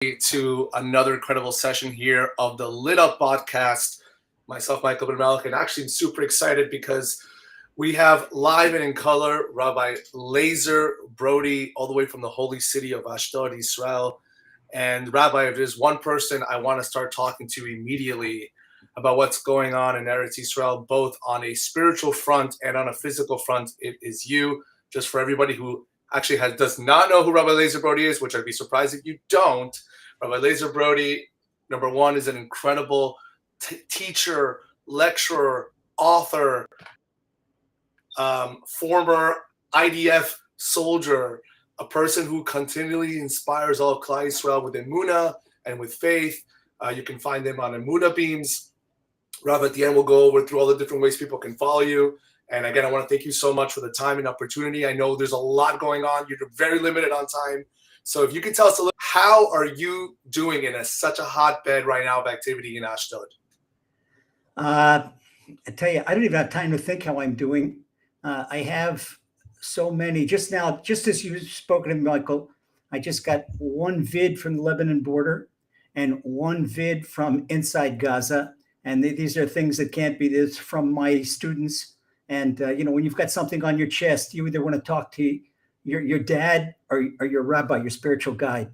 to another incredible session here of the Lit Up podcast. Myself, Michael Ben Malik, and actually I'm super excited because we have live and in color Rabbi Lazer Brody, all the way from the holy city of Ashdod, Israel. And Rabbi, if there's one person I want to start talking to immediately about what's going on in Eretz Israel, both on a spiritual front and on a physical front, it is you. Just for everybody who actually does not know who Rabbi Lazer Brody is, which I'd be surprised if you don't. Rabbi Lazer Brody, number one, is an incredible teacher, lecturer, author, former IDF soldier, a person who continually inspires all of Klal Yisrael with emunah and with faith. You can find him on emunah beams. Rav, at the end, we'll go through all the different ways people can follow you. And again, I want to thank you so much for the time and opportunity. I know there's a lot going on. You're very limited on time. So if you can tell us a little, how are you doing in such a hotbed right now of activity in Ashdod? I tell you, I don't even have time to think how I'm doing. I have so many. Just now, just as you spoken to me, Michael, I just got one vid from the Lebanon border and one vid from inside Gaza. And these are things that can't be this from my students. And, when you've got something on your chest, you either want to talk to your dad or your rabbi, your spiritual guide.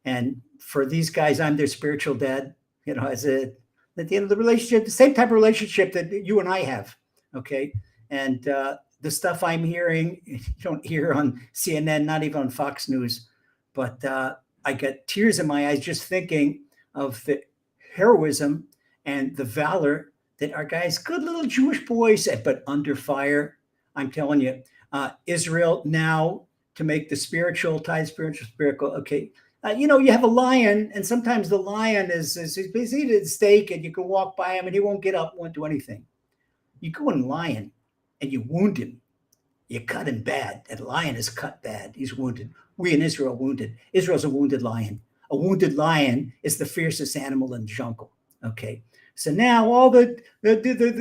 And for these guys, I'm their spiritual dad, at the end of the relationship, the same type of relationship that you and I have. Okay. And the stuff I'm hearing, you don't hear on CNN, not even on Fox News. But I get tears in my eyes just thinking of the heroism and the valor that our guys, good little Jewish boys, but under fire. I'm telling you, Israel now to make the spiritual tie spiritual. Okay. You have a lion, and sometimes the lion is eating a steak, and you can walk by him, and he won't get up, won't do anything. You go in lion, and you wound him. You cut him bad. And lion is cut bad. He's wounded. We in Israel are wounded. Israel's a wounded lion. A wounded lion is the fiercest animal in the jungle. Okay. So now all the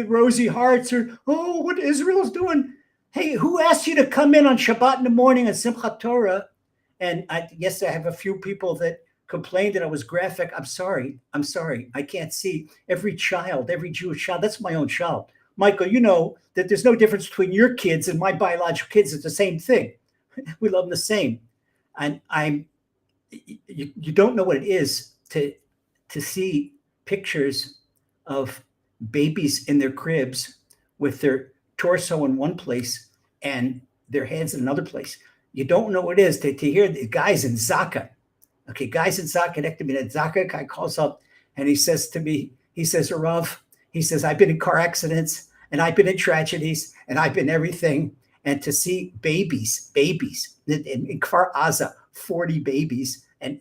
rosy hearts are, what Israel's doing. Hey, who asked you to come in on Shabbat in the morning at Simchat Torah? And yes, I have a few people that complained that I was graphic. I'm sorry. I can't see every child, every Jewish child. That's my own child. Michael, you know that there's no difference between your kids and my biological kids. It's the same thing. We love them the same. And you don't know what it is to see pictures of babies in their cribs with their torso in one place and their heads in another place. You don't know what it is to hear the guys in Zaka. Okay, guys in Zaka, Zaka guy calls up and he says to me, Rav, I've been in car accidents and I've been in tragedies and I've been everything. And to see babies in Kfar Aza, 40 babies, and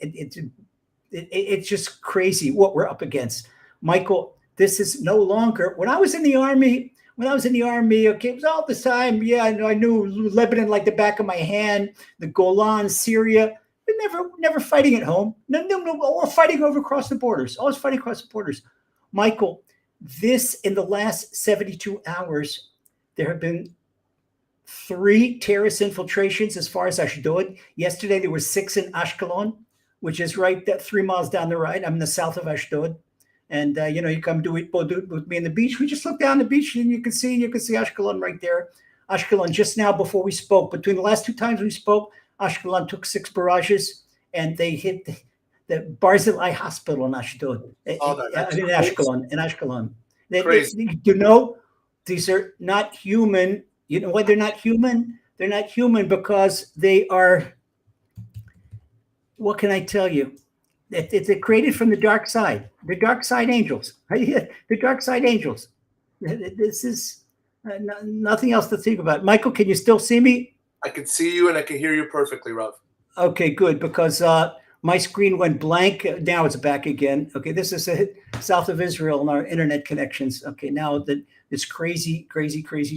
it's just crazy what we're up against. Michael, this is no longer, when I was in the army, okay, it was all the time. Yeah, I knew Lebanon like the back of my hand, the Golan, Syria, but never fighting at home. No, or fighting across the borders. Always fighting across the borders. Michael, this in the last 72 hours, there have been 3 terrorist infiltrations as far as Ashdod. Yesterday, there were 6 in Ashkelon, which is right 3 miles down the road. I'm in the south of Ashdod. And, you come do it with me on the beach. We just look down the beach and you can see Ashkelon right there. Ashkelon, just now before we spoke, between the last 2 times we spoke, Ashkelon took 6 barrages and they hit the Barzilai Hospital in Ashdod. In Ashkelon. These are not human. You know why they're not human? They're not human because they are, what can I tell you? It's created from the dark side. The dark side angels. The dark side angels. This is nothing else to think about. Michael, can you still see me? I can see you and I can hear you perfectly, Rav. Okay, good, because my screen went blank. Now it's back again. Okay, this is south of Israel and our internet connections. Okay, now that it's crazy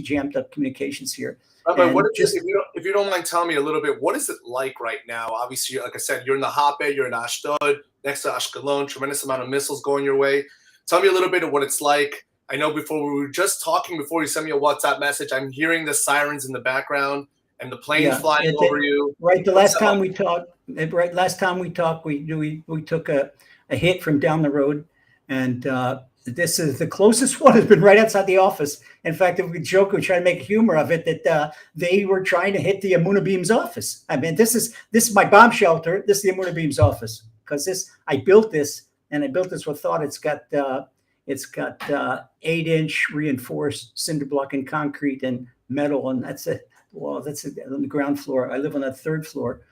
jammed up communications here. Rabbi, if you don't mind telling me a little bit, what is it like right now? Obviously, like I said, you're in the hotbed, you're in Ashdod, next to Ashkelon, tremendous amount of missiles going your way. Tell me a little bit of what it's like. I know before we were just talking, before you sent me a WhatsApp message, I'm hearing the sirens in the background. and the plane's flying over you. Right. The last time we talked, we took a hit from down the road, and this is the closest one has been right outside the office. In fact, we joke, we try to make humor of it that they were trying to hit the Amuna Beam's office. I mean, this is my bomb shelter. This is the Amuna Beam's office because I built this with thought. It's got 8-inch reinforced cinder block and concrete and metal, and that's it. Well, that's on the ground floor. I live on the 3rd floor,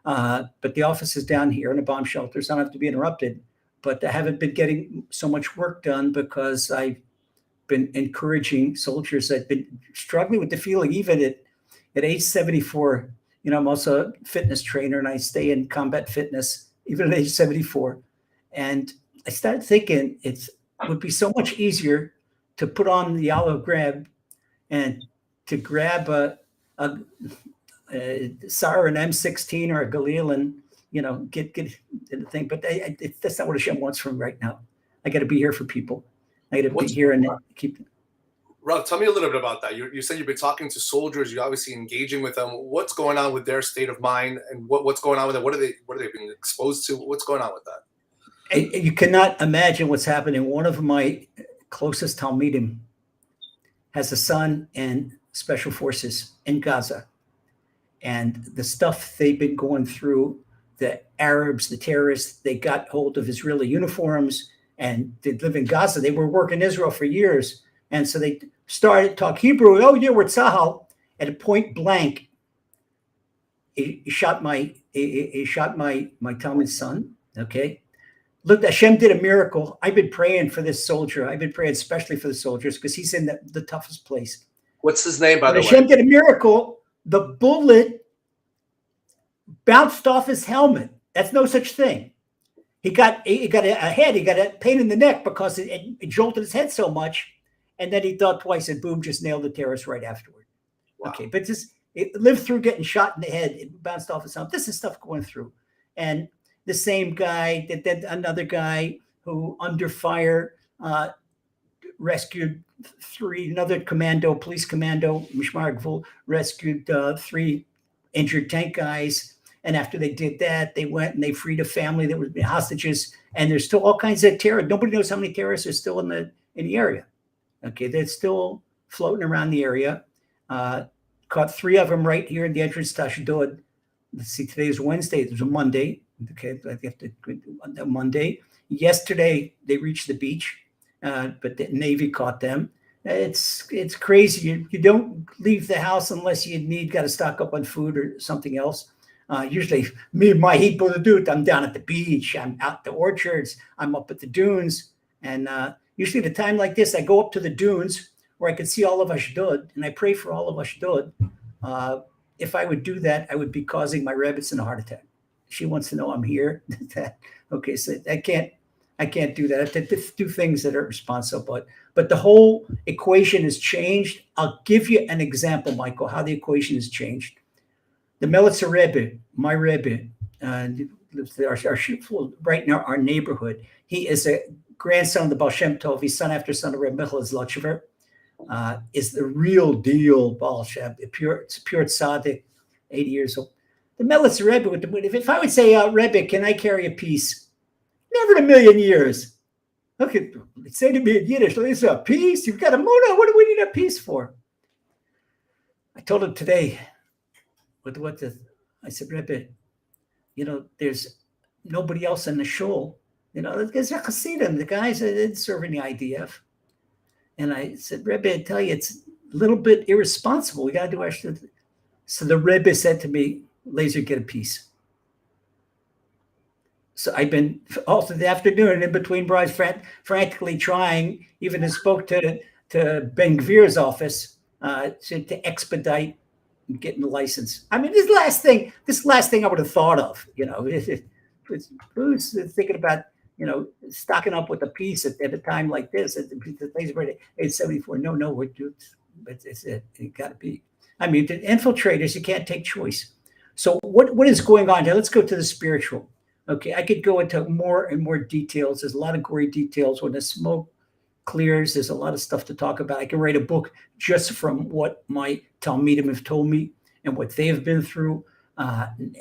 but the office is down here in a bomb shelter, so I don't have to be interrupted. But I haven't been getting so much work done because I've been encouraging soldiers. I've been struggling with the feeling, even at age 74. You know, I'm also a fitness trainer, and I stay in combat fitness, even at age 74. And I started thinking it would be so much easier to put on the olive grab and to grab a SAR, an M16 or a Galil, and get the thing. But that's not what Hashem wants from me right now. I got to be here for people. I got to be here and keep. Rob, tell me a little bit about that. You said you've been talking to soldiers. You're obviously engaging with them. What's going on with their state of mind, and what's going on with them? What are they being exposed to? What's going on with that? You cannot imagine what's happening. One of my closest Talmidim has a son in special forces in Gaza, and the stuff they've been going through. The Arabs, the terrorists, they got hold of Israeli uniforms and they live in Gaza. They were working in Israel for years. And so they started to talk Hebrew. Oh, yeah, we're Tzahal. At a point blank, he shot my Talmud's son. Okay. Look, Hashem did a miracle. I've been praying for this soldier. I've been praying especially for the soldiers because he's in the toughest place. What's his name, by the way? Hashem did a miracle. The bullet bounced off his helmet. That's no such thing. He got a pain in the neck because it jolted his head so much. And then he thought twice and boom, just nailed the terrorist right afterward. Wow. Okay. But it lived through getting shot in the head. It bounced off his helmet. This is stuff going through. And the same guy, another guy who under fire rescued another police commando, Mishmar Gvul, rescued 3 injured tank guys. And after they did that, they went and they freed a family that was hostages. And there's still all kinds of terror. Nobody knows how many terrorists are still in the area. Okay, they're still floating around the area. Caught 3 of them right here in the entrance to Ashdod. Let's see, today is Wednesday. It was a Monday. Okay, I have to on Monday. Yesterday they reached the beach, but the Navy caught them. It's crazy. You don't leave the house unless you got to stock up on food or something else. Usually, me and my heat brother dude, I'm down at the beach. I'm out the orchards. I'm up at the dunes, and usually at a time like this, I go up to the dunes where I can see all of Ashdod, and I pray for all of Ashdod. If I would do that, I would be causing my Rebbetzin a heart attack. She wants to know I'm here. Okay, so I can't do that. I have to do things that are responsible. But the whole equation has changed. I'll give you an example, Michael, how the equation has changed. The Melitzer Rebbe, my Rebbe, right in our neighborhood. He is a grandson of the Baal Shem Tov. He's son after son of Reb Michal Zlotchever. Is the real deal Baal Shem, it's pure tzaddik, 80 years old. The Melitzer Rebbe, if I would say, Rebbe, can I carry a piece? Never in a million years. Okay, say to me in Yiddish, it's a piece? You've got a muna? What do we need a piece for? I told him today, I said, Rebbe, there's nobody else in the shul. There's a Hasidim, the guys that didn't serve in the IDF. And I said, Rebbe, I tell you, it's a little bit irresponsible. We got to do extra. So the Rebbe said to me, Laser, get a piece. So I've been all through the afternoon in between brides frantically trying, even I spoke to Ben Gvir's office to expedite getting the license. I mean, this last thing I would have thought of, who's thinking about, stocking up with a piece at a time like this, at the laser at age 74. No, we're it's it got to be. I mean, the infiltrators, you can't take choice. So what is going on here? Let's go to the spiritual. Okay, I could go into more and more details. There's a lot of gory details. When the smoke clears, there's a lot of stuff to talk about. I can write a book just from what my Talmidim have told me and what they have been through.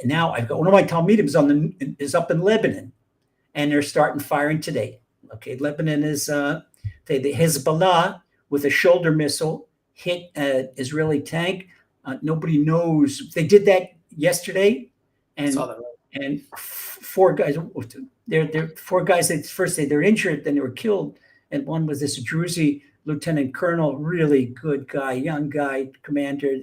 Now I've got one of my Talmidim is up in Lebanon, and they're starting firing today. Okay, Lebanon is the Hezbollah with a shoulder missile hit an Israeli tank. Nobody knows. They did that yesterday, and four guys. They're four guys that first they're injured, then they were killed, and one was this Druzy lieutenant colonel, really good guy, young guy, commander.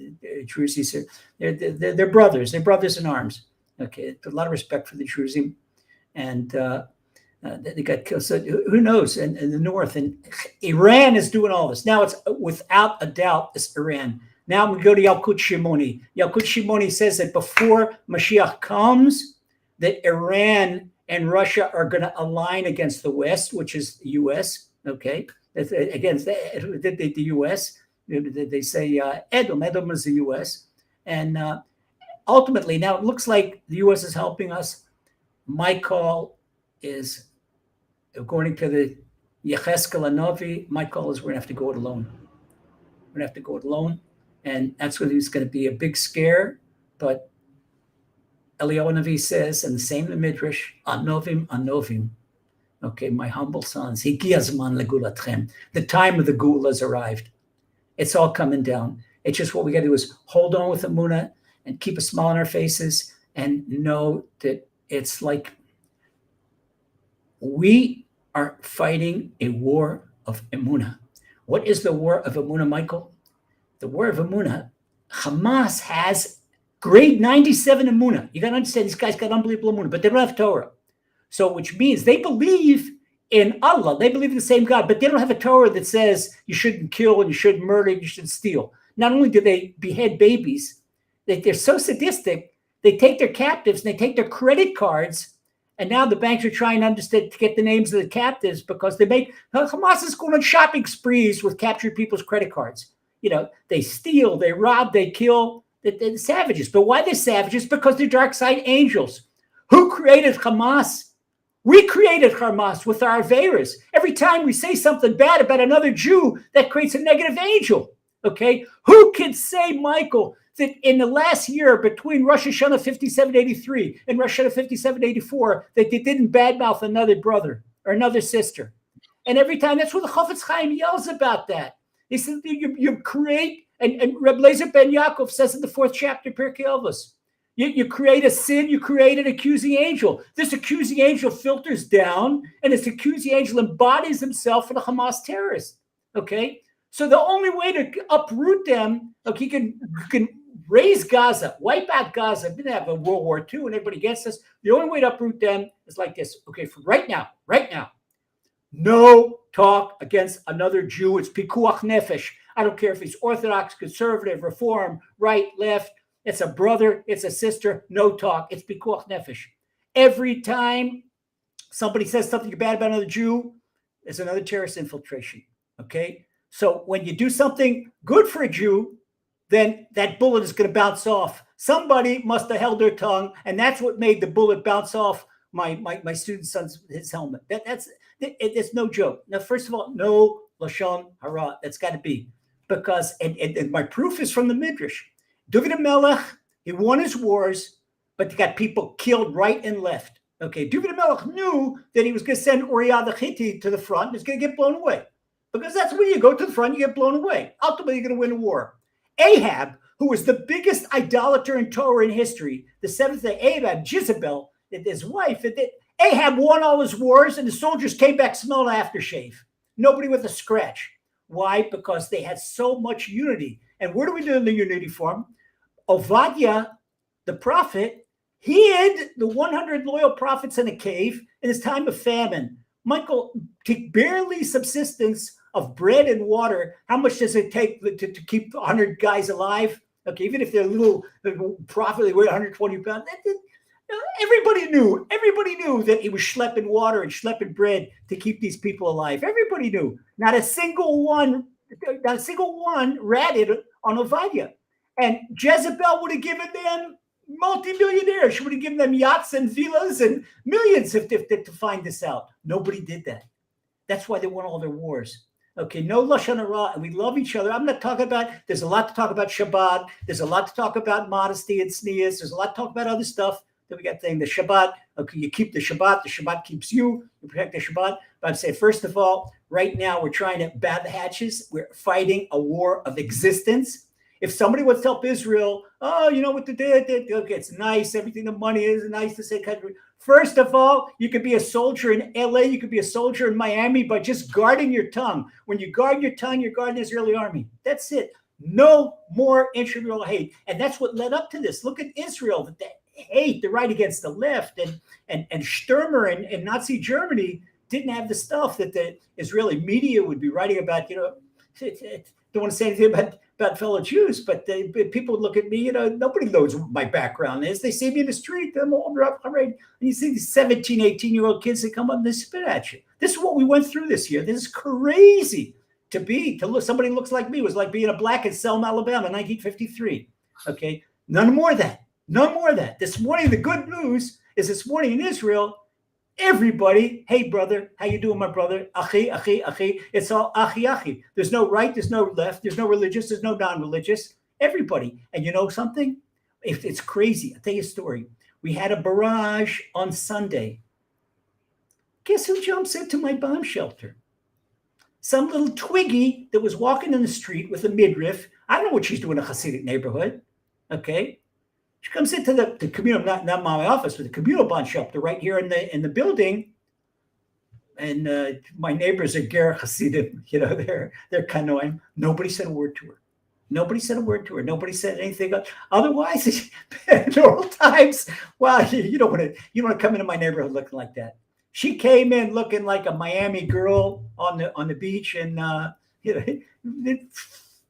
Druzy, they're brothers. They're brothers in arms. Okay, a lot of respect for the Druzy, and they got killed. So who knows? And in the north, and Iran is doing all this now. It's without a doubt it's Iran. Now we go to Yalkut Shimoni. Yalkut Shimoni says that before Mashiach comes, that Iran and Russia are going to align against the West, which is the U.S. Okay, against the U.S. They say Edom is the U.S. And ultimately, now it looks like the U.S. is helping us. My call is, according to the Yecheskel Hanavi, my call is we're going to have to go it alone. We're going to have to go it alone. And that's what it's going to be a big scare. But Eliyahu Hanavi says, and the same in the Midrash, Anovim. Okay, my humble sons, Higi Azman Legulatchem. The time of the Gula has arrived. It's all coming down. It's just what we got to do is hold on with Emunah and keep a smile on our faces and know that it's like we are fighting a war of Emunah. What is the war of Emunah, Michael? The war of Emunah, Hamas has grade 97 Emunah. You got to understand, these guys got unbelievable Emunah, but they don't have Torah. So, which means they believe in Allah. They believe in the same God, but they don't have a Torah that says you shouldn't kill and you shouldn't murder and you shouldn't steal. Not only do they behead babies, they're so sadistic, they take their captives and they take their credit cards, and now the banks are trying to get the names of the captives because Hamas is going on shopping sprees with captured people's credit cards. You know, they steal, they rob, they kill. They're savages. But why they're savages? Because they're dark side angels. Who created Hamas? We created Hamas with our Averas. Every time we say something bad about another Jew, that creates a negative angel. Okay? Who can say, Michael, that in the last year between Rosh Hashanah 5783 and Rosh Hashanah 5784, that they didn't badmouth another brother or another sister? And every time, that's what the Chofetz Chaim yells about that. He said, you create, and Reb Lezer ben Yaakov says in the 4th chapter, Pirkei Avos, you create a sin, you create an accusing angel. This accusing angel filters down, and this accusing angel embodies himself for the Hamas terrorists. Okay? So the only way to uproot them, okay, you can raise Gaza, wipe out Gaza. We didn't have a World War II and everybody against us. The only way to uproot them is like this. Okay, for right now, no talk against another Jew. It's pikuach nefesh. I don't care if he's Orthodox, conservative, Reform, right, left. It's a brother, it's a sister. No talk. It's pikuach nefesh. Every time somebody says something bad about another Jew, it's another terrorist infiltration. Okay? So when you do something good for a Jew, then that bullet is going to bounce off. Somebody must have held their tongue, and that's what made the bullet bounce off my student son's his helmet. It's no joke. Now, first of all, no lashon hara. That's got to be, because and my proof is from the Midrash. David HaMelech, he won his wars, but he got people killed right and left. Okay, David HaMelech knew that he was going to send Uriah the Hittite to the front. And he's going to get blown away, because that's when you go to the front, you get blown away. Ultimately, you're going to win a war. Ahab, who was the biggest idolater in Torah in history, the seventh day, Ahab, Jezebel, his wife, Ahab won all his wars, and the soldiers came back smelling aftershave. Nobody with a scratch. Why? Because they had so much unity. And where do we do in the unity form? Ovadia, the prophet, hid the 100 loyal prophets in a cave in his time of famine. Michael, to barely subsistence of bread and water, how much does it take to keep 100 guys alive? Okay, even if they're little prophet, they weigh 120 pounds. Everybody knew that he was schlepping water and schlepping bread to keep these people alive. Everybody knew. Not a single one ratted on Ovadia. And Jezebel would have given them multi-millionaires. She would have given them yachts and villas and millions to find this out. Nobody did that. That's why they won all their wars. Okay, no lashon hara, and we love each other. I'm not talking about. There's a lot to talk about Shabbat. There's a lot to talk about modesty and tznius. There's a lot to talk about other stuff that we got. Thing the Shabbat. Okay, you keep the Shabbat. The Shabbat keeps you. You protect the Shabbat. But I'd say first of all, right now we're trying to bat the hatches. We're fighting a war of existence. If somebody wants to help Israel, oh, you know what they did? Okay, it's nice. Everything, the money is nice to say country. First of all, you could be a soldier in LA, you could be a soldier in Miami by just guarding your tongue. When you guard your tongue, you're guarding the Israeli army. That's it. No more intramural hate. And that's what led up to this. Look at Israel, the hate, the right against the left, and Sturmer and Nazi Germany didn't have the stuff that the Israeli media would be writing about. Don't want to say anything about fellow Jews, but people would look at me, nobody knows what my background is. They see me in the street, I'm all right. And you see these 17, 18-year-old kids that come up and they spit at you. This is what we went through this year. This is crazy to look. Somebody looks like me. It was like being a black in Selma, Alabama, 1953. Okay, none more of that. None more of that. This morning, the good news is this morning in Israel, everybody, hey brother, how you doing, my brother? Achi, achi, achi. It's all achi, achi. There's no right, there's no left, there's no religious, there's no non-religious. Everybody. And you know something? It's crazy. I'll tell you a story. We had a barrage on Sunday. Guess who jumps into my bomb shelter? Some little twiggy that was walking in the street with a midriff. I don't know what she's doing in a Hasidic neighborhood. Okay. She comes into the communal, not my office, but the communal bomb shelter right here in the building. And my neighbors are Ger Hasidim, they're kanoim. Nobody said a word to her. Nobody said a word to her. Nobody said anything. Otherwise, in normal times, well, you don't want to come into my neighborhood looking like that. She came in looking like a Miami girl on the beach, and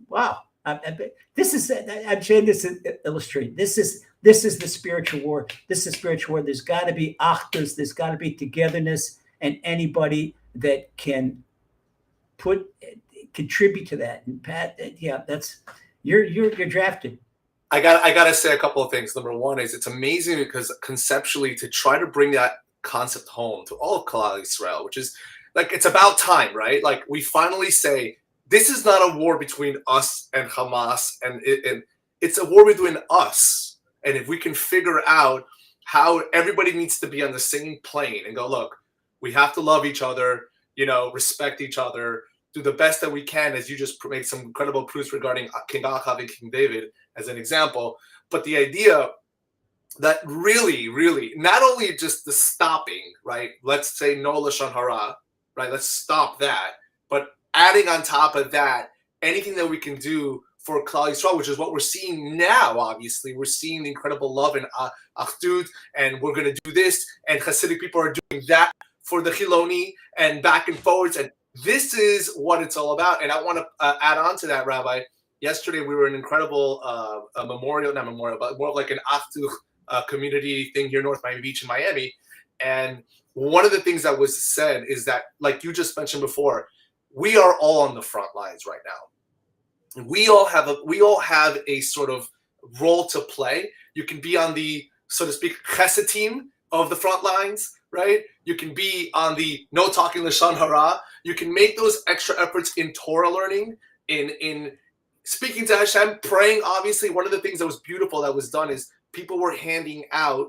wow. This is, I'm saying this is illustrating. This is the spiritual war. This is spiritual war. There's got to be achdus. There's got to be togetherness, and anybody that can contribute to that. And Pat, that's you're drafted. I gotta say a couple of things. Number one is it's amazing because conceptually to try to bring that concept home to all of Klal Yisrael, which is like it's about time, right? Like we finally say, this is not a war between us and Hamas, and it's a war between us. And if we can figure out how everybody needs to be on the same plane and go, look, we have to love each other, respect each other, do the best that we can, as you just made some incredible proofs regarding King Achav and King David as an example. But the idea that really, really, not only just the stopping, right? Let's say no lashon hara, right? Let's stop that. But adding on top of that, anything that we can do for Klal Yisrael, which is what we're seeing now, obviously. We're seeing the incredible love and achdut, and we're going to do this, and Hasidic people are doing that for the Chiloni, and back and forwards. And this is what it's all about. And I want to add on to that, Rabbi. Yesterday, we were in an incredible not memorial, but more of like an achdut community thing here in North Miami Beach in Miami. And one of the things that was said is that, like you just mentioned before, we are all on the front lines right now. We all have a sort of role to play. You can be on the, so to speak, chesed team of the front lines, right? You can be on the no talking lashon hara. You can make those extra efforts in Torah learning, in speaking to Hashem, praying. Obviously, one of the things that was beautiful that was done is people were handing out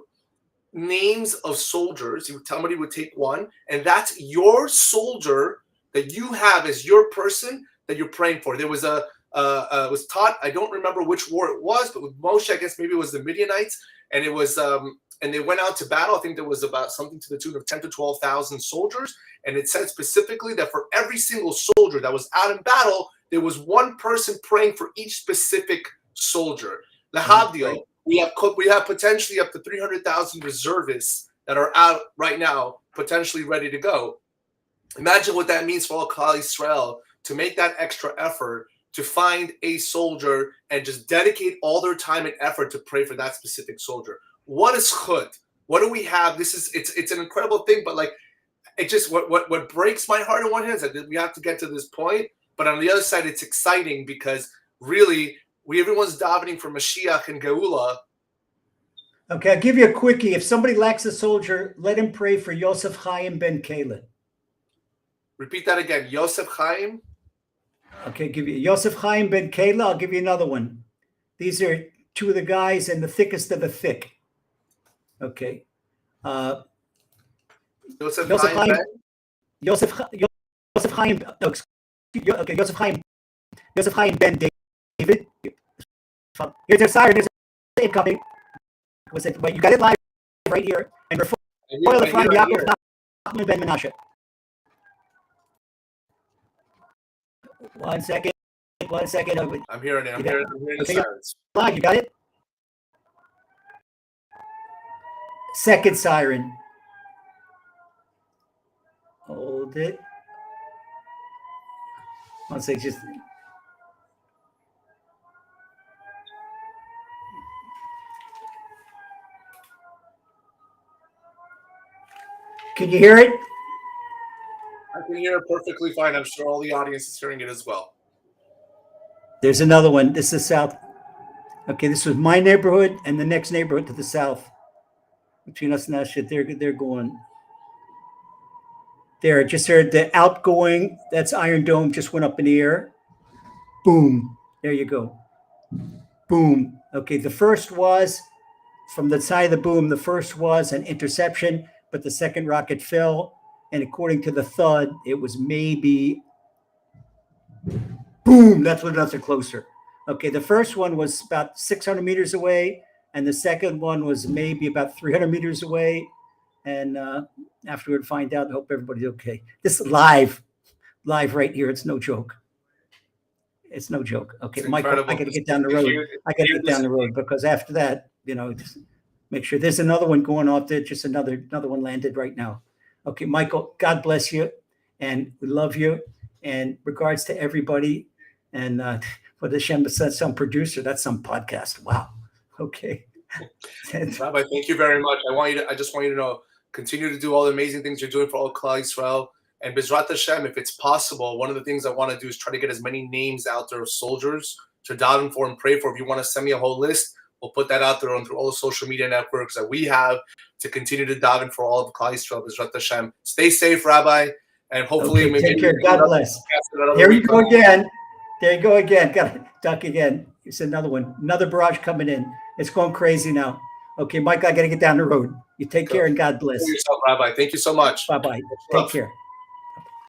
names of soldiers. Somebody would take one, and that's your soldier that you have as your person that you're praying for. There was was taught, I don't remember which war it was, but with Moshe, I guess maybe it was the Midianites, and it was, and they went out to battle. I think there was about something to the tune of 10 to 12,000 soldiers, and it said specifically that for every single soldier that was out in battle, there was one person praying for each specific soldier. Lahavdil, we have potentially up to 300,000 reservists that are out right now, potentially ready to go. Imagine what that means for all Klal Yisrael to make that extra effort to find a soldier and just dedicate all their time and effort to pray for that specific soldier. What is chut? What do we have? It's an incredible thing, but like it just what breaks my heart on one hand is that we have to get to this point, but on the other side, it's exciting because really everyone's davening for Mashiach and Geula. Okay, I'll give you a quickie. If somebody lacks a soldier, let him pray for Yosef Chaim ben Caleb. Repeat that again. Yosef Chaim? Okay, give you Yosef Chaim ben Kayla. I'll give you another one. These are two of the guys in the thickest of the thick. Okay. Joseph Yosef Chaim Ben. Chaim. Yosef Chaim. No, okay, Yosef Chaim ben David. Here's their siren. Here's the incoming. Was it? But you got it live right here. And before the front, Yaakov Nachman ben Menashe. 1 second. 1 second. I'm hearing it. I'm hearing the sirens. Live. You got it. Second siren. Hold it. 1 second. Just. Can you hear it? I can hear it perfectly fine. I'm sure all the audience is hearing it as well. There's another one. This is south. Okay, this was my neighborhood and the next neighborhood to the south. Between us and that shit, they're going. There, just heard the outgoing. That's Iron Dome. Just went up in the air. Boom. There you go. Boom. Okay, the first was from the side of the boom. The first was an interception, but the second rocket fell. And according to the thud, it was maybe boom. That's what another closer. Okay, the first one was about 600 meters away, and the second one was maybe about 300 meters away. And afterward, find out. Hope everybody's okay. This is live right here. It's no joke. It's no joke. Okay, Michael, I got to get down the road. I got to get down the road because after that, just make sure there's another one going off there. Just another one landed right now. Okay, Michael, God bless you, and we love you. And regards to everybody. And for the Shem said some producer, that's some podcast. Wow. Okay. Rabbi, thank you very much. I just want you to know, continue to do all the amazing things you're doing for all Klal Yisrael. And Bezrat Hashem, if it's possible, one of the things I want to do is try to get as many names out there of soldiers to daven for and pray for. If you want to send me a whole list, we'll put that out there on through all the social media networks that we have to continue to daven for all of Klal Yisrael. Bezrat Hashem. Stay safe, Rabbi, and hopefully maybe take care. God bless. Here you go again. There you go again. Got to duck again. It's another one. Another barrage coming in. It's going crazy now. Okay, Mike, I got to get down the road. You take care and God bless. Yourself, Rabbi. Thank you so much. Bye-bye. Take care.